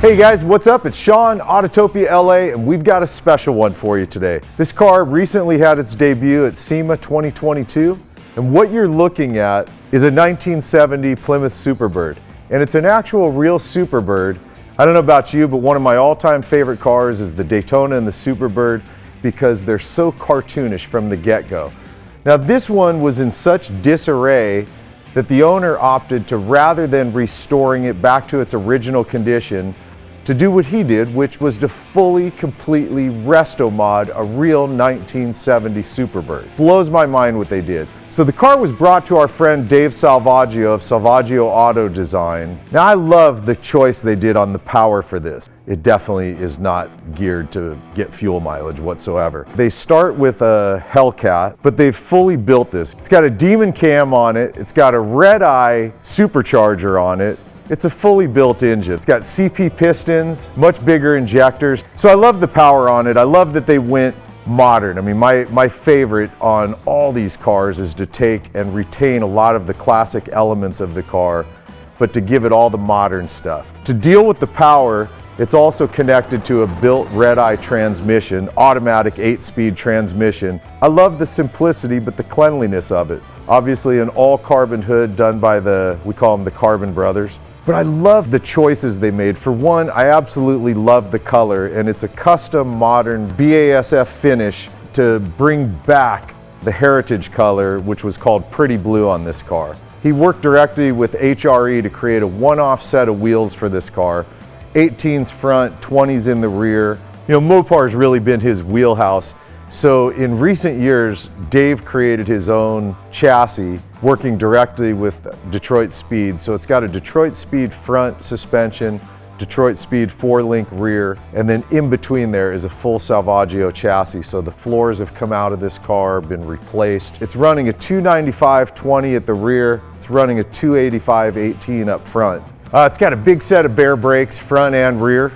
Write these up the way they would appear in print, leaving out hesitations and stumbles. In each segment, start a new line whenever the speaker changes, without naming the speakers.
Hey guys, what's up? It's Sean, Autotopia LA, and we've got a special one for you today. This car recently had its debut at SEMA 2022, and what you're looking at is a 1970 Plymouth Superbird. And it's an actual real Superbird. I don't know about you, but one of my all-time favorite cars is the Daytona and the Superbird because they're so cartoonish from the get-go. Now this one was in such disarray that the owner opted to, rather than restoring it back to its original condition, to do what he did, which was to fully, completely Restomod a real 1970 Superbird. Blows my mind what they did. So the car was brought to our friend Dave Salvaggio of Salvaggio Auto Design. Now I love the choice they did on the power for this. It definitely is not geared to get fuel mileage whatsoever. They start with a Hellcat, but they've fully built this. It's got a Demon cam on it. It's got a red-eye supercharger on it. It's a fully built engine. It's got CP pistons, much bigger injectors. So I love the power on it. I love that they went modern. I mean, my favorite on all these cars is to take and retain a lot of the classic elements of the car, but to give it all the modern stuff. To deal with the power, it's also connected to a built red-eye transmission, automatic 8-speed transmission. I love the simplicity, but the cleanliness of it. Obviously an all-carbon hood done by we call them the Carbon Brothers. But I love the choices they made. For one, I absolutely love the color, and it's a custom modern BASF finish to bring back the heritage color, which was called Pretty Blue on this car. He worked directly with HRE to create a one-off set of wheels for this car. 18s front, 20s in the rear. You know, Mopar's really been his wheelhouse. So in recent years, Dave created his own chassis working directly with Detroit Speed. So it's got a Detroit Speed front suspension, Detroit Speed 4-link rear, and then in between there is a full Salvaggio chassis. So the floors have come out of this car, been replaced. It's running a 295/20 at the rear. It's running a 285/18 up front. It's got a big set of bare brakes, front and rear.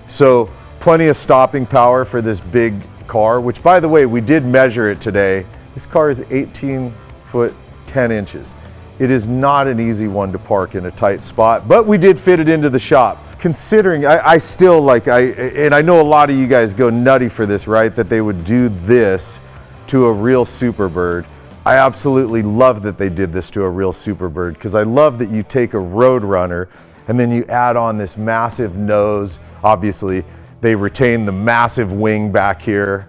So plenty of stopping power for this big car, which by the way, we did measure it today. This car is 18 foot 10 inches. It is not an easy one to park in a tight spot, but we did fit it into the shop. Considering, I still like, and I know a lot of you guys go nutty for this, right? That they would do this to a real Superbird. I absolutely love that they did this to a real Superbird because I love that you take a Roadrunner and then you add on this massive nose. Obviously, they retain the massive wing back here,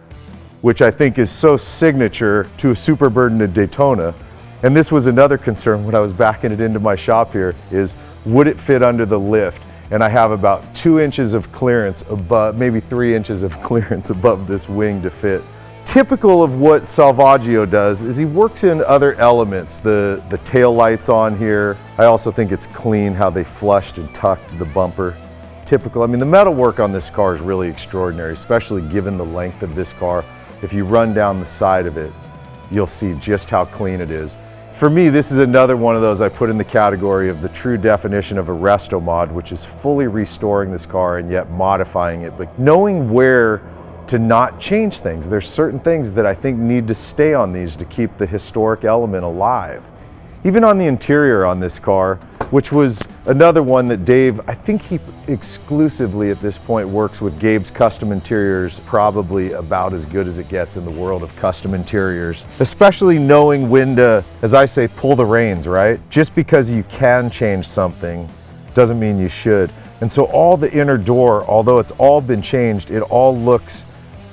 which I think is so signature to a Superbird and a Daytona. And this was another concern when I was backing it into my shop here, is would it fit under the lift? And I have about 2 inches of clearance above, maybe 3 inches of clearance above this wing to fit. Typical of what Salvaggio does is he works in other elements, the tail lights on here. I also think it's clean how they flushed and tucked the bumper. Typical. I mean, the metal work on this car is really extraordinary, especially given the length of this car. If you run down the side of it, you'll see just how clean it is. For me, this is another one of those I put in the category of the true definition of a Restomod, which is fully restoring this car and yet modifying it, but knowing where to not change things. There's certain things that I think need to stay on these to keep the historic element alive. Even on the interior on this car, which was another one that Dave, I think he exclusively at this point works with Gabe's Custom Interiors, probably about as good as it gets in the world of custom interiors. Especially knowing when to, as I say, pull the reins, right? Just because you can change something doesn't mean you should. And so all the inner door, although it's all been changed, it all looks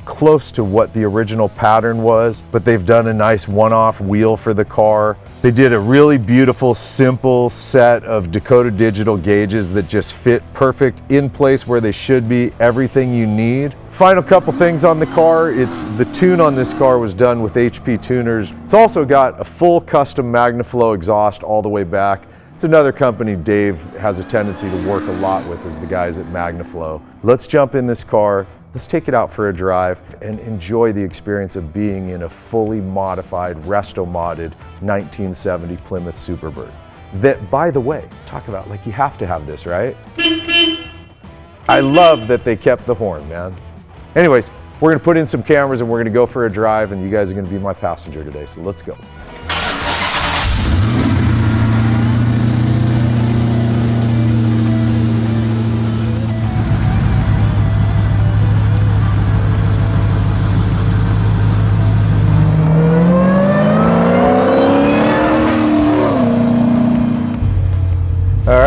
close to what the original pattern was, but they've done a nice one-off wheel for the car. They did a really beautiful, simple set of Dakota Digital gauges that just fit perfect in place where they should be, everything you need. Final couple things on the car, the tune on this car was done with HP tuners. It's also got a full custom MagnaFlow exhaust all the way back. It's another company Dave has a tendency to work a lot with, is the guys at MagnaFlow. Let's jump in this car. Let's take it out for a drive and enjoy the experience of being in a fully modified, resto-modded 1970 Plymouth Superbird. That, by the way, talk about like you have to have this, right? I love that they kept the horn, man. Anyways, we're gonna put in some cameras and we're gonna go for a drive, and you guys are gonna be my passenger today, so let's go.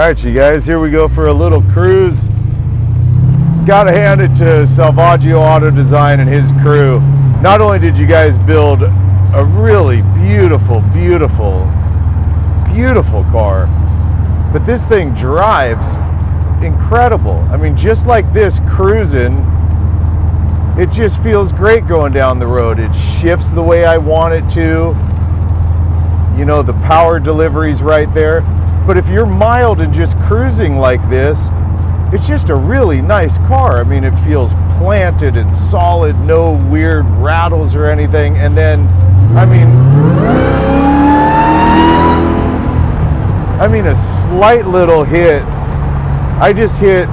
right, you guys, here we go for a little cruise. Gotta hand it to Salvaggio Auto Design and his crew. Not only did you guys build a really beautiful, beautiful, beautiful car, but this thing drives incredible. I mean, just like this, cruising, it just feels great going down the road. It shifts the way I want it to. You know, the power delivery's right there. But if you're mild and just cruising like this, it's just a really nice car. I mean, it feels planted and solid, no weird rattles or anything. And then, I mean a slight little hit. I just hit,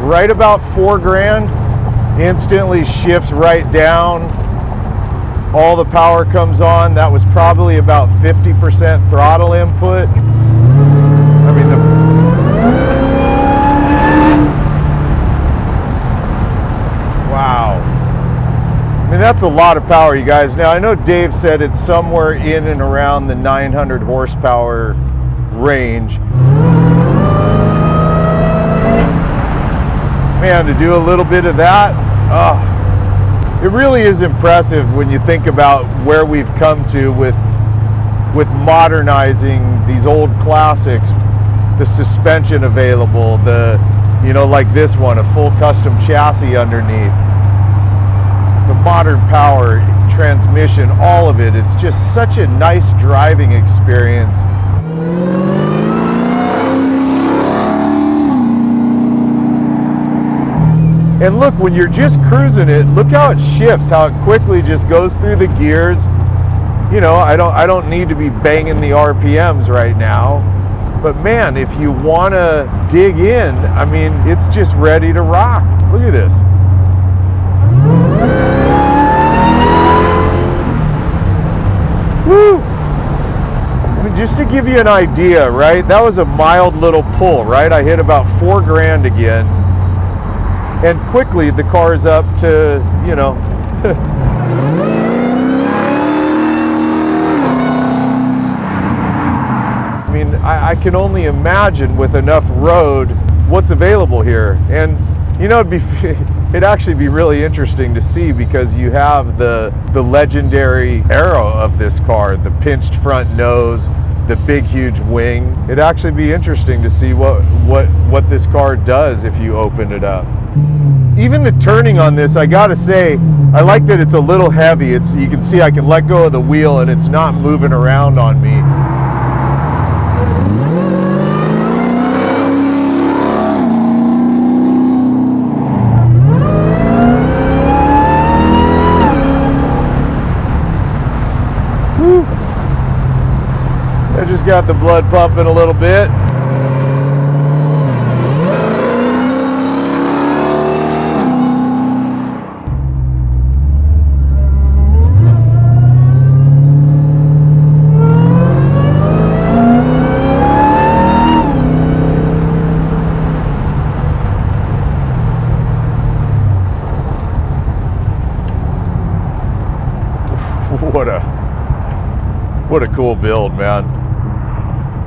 right about $4,000. Instantly shifts right down. All the power comes on. That was probably about 50% throttle input. I mean, wow. I mean, that's a lot of power, you guys. Now, I know Dave said it's somewhere in and around the 900 horsepower range. Man, to do a little bit of that, it really is impressive when you think about where we've come to with modernizing these old classics. The suspension available, like this one, a full custom chassis underneath, the modern power, transmission, all of it. It's just such a nice driving experience. And look, when you're just cruising it, look how it shifts, how it quickly just goes through the gears. You know, I don't need to be banging the RPMs right now. But man, if you want to dig in, I mean, it's just ready to rock. Look at this. Woo! I mean, just to give you an idea, right? That was a mild little pull, right? I hit about $4,000 again. And quickly the car's up to, you know, I mean, I can only imagine with enough road what's available here. And you know, it'd actually be really interesting to see, because you have the legendary aero of this car, the pinched front nose, the big huge wing. It'd actually be interesting to see what this car does if you open it up. Even the turning on this, I gotta say, I like that it's a little heavy. You can see I can let go of the wheel and it's not moving around on me. Whew. I just got the blood pumping a little bit. What a cool build, man.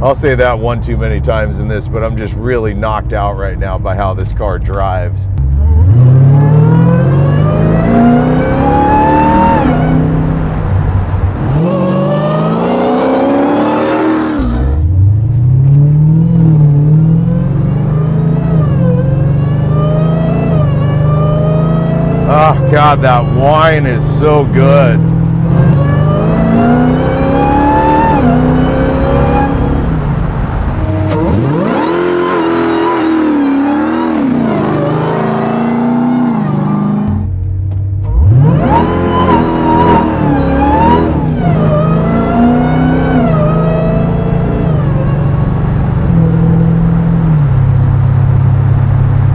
I'll say that one too many times in this, but I'm just really knocked out right now by how this car drives. Oh God, that whine is so good.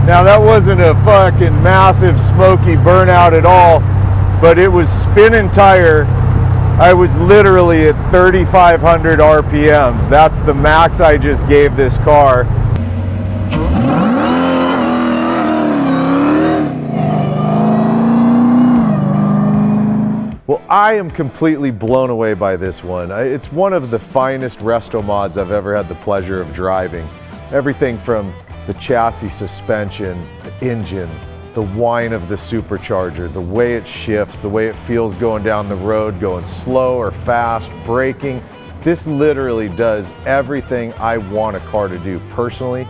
Now that wasn't a fucking massive smoky burnout at all, but it was spinning tire. I was literally at 3,500 RPMs. That's the max I just gave this car. Well, I am completely blown away by this one. It's one of the finest Restomods I've ever had the pleasure of driving. Everything from the chassis suspension, the engine, the whine of the supercharger, the way it shifts, the way it feels going down the road, going slow or fast, braking. This literally does everything I want a car to do personally,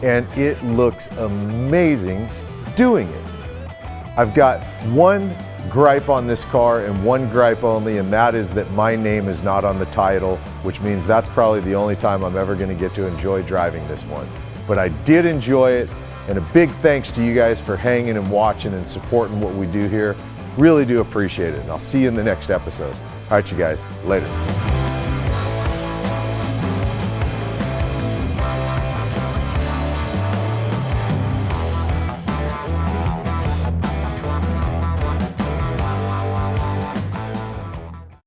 and it looks amazing doing it. I've got one gripe on this car and one gripe only, and that is that my name is not on the title, which means that's probably the only time I'm ever going to get to enjoy driving this one. But I did enjoy it, and a big thanks to you guys for hanging and watching and supporting what we do here. Really do appreciate it, and I'll see you in the next episode. All right, you guys, later.